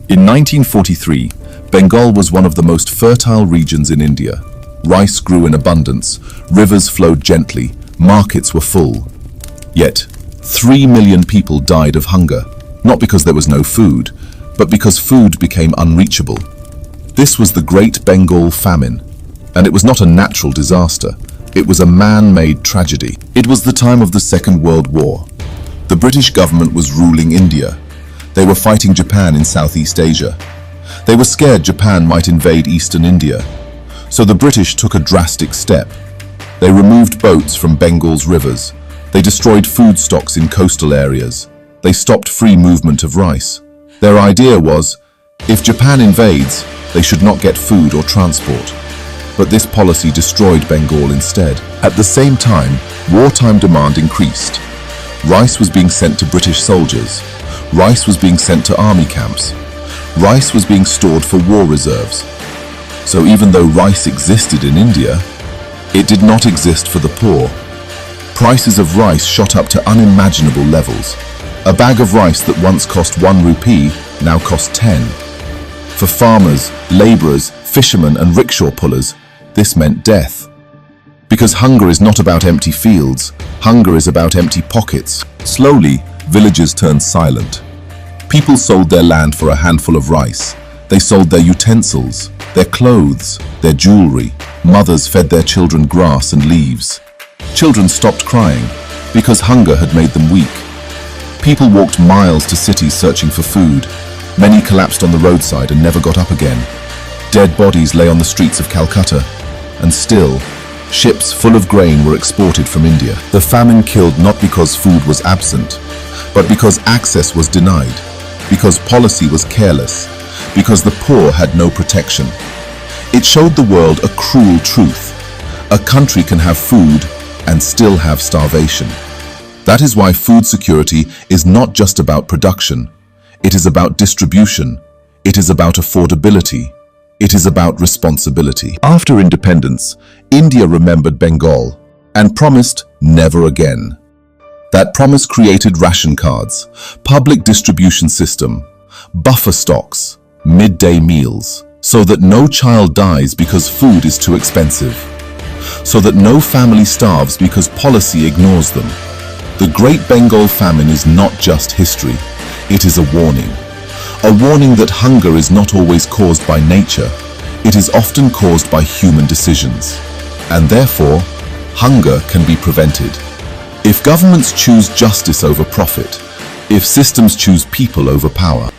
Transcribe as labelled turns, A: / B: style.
A: In 1943, Bengal was one of the most fertile regions in India. Rice grew in abundance, rivers flowed gently, markets were full. Yet, 3 million people died of hunger, not because there was no food, but because food became unreachable. This was the Great Bengal Famine, and it was not a natural disaster. It was a man-made tragedy. It was the time of the Second World War. The British government was ruling India. They were fighting Japan in Southeast Asia. They were scared Japan might invade eastern India. So the British took a drastic step. They removed boats from Bengal's rivers. They destroyed food stocks in coastal areas. They stopped free movement of rice. Their idea was, if Japan invades, they should not get food or transport. But this policy destroyed Bengal instead. At the same time, wartime demand increased. Rice was being sent to British soldiers. Rice was being sent to army camps. Rice was being stored for war reserves. So even though rice existed in India, it did not exist for the poor. Prices of rice shot up to unimaginable levels. A bag of rice that once cost 1 rupee now cost 10. For farmers, laborers, fishermen and rickshaw pullers, this meant death. Because hunger is not about empty fields, hunger is about empty pockets. Slowly, villages turned silent. People sold their land for a handful of rice. They sold their utensils, their clothes, their jewelry. Mothers fed their children grass and leaves. Children stopped crying because hunger had made them weak. People walked miles to cities searching for food. Many collapsed on the roadside and never got up again. Dead bodies lay on the streets of Calcutta. And still, ships full of grain were exported from India. The famine killed not because food was absent, but because access was denied, because policy was careless, because the poor had no protection. It showed the world a cruel truth. A country can have food and still have starvation. That is why food security is not just about production. It is about distribution. It is about affordability. It is about responsibility. After independence, India remembered Bengal and promised never again. That promise created ration cards, public distribution system, buffer stocks, midday meals, so that no child dies because food is too expensive, so that no family starves because policy ignores them. The Great Bengal Famine is not just history, it is a warning. A warning that hunger is not always caused by nature, it is often caused by human decisions. And therefore, hunger can be prevented. If governments choose justice over profit, if systems choose people over power,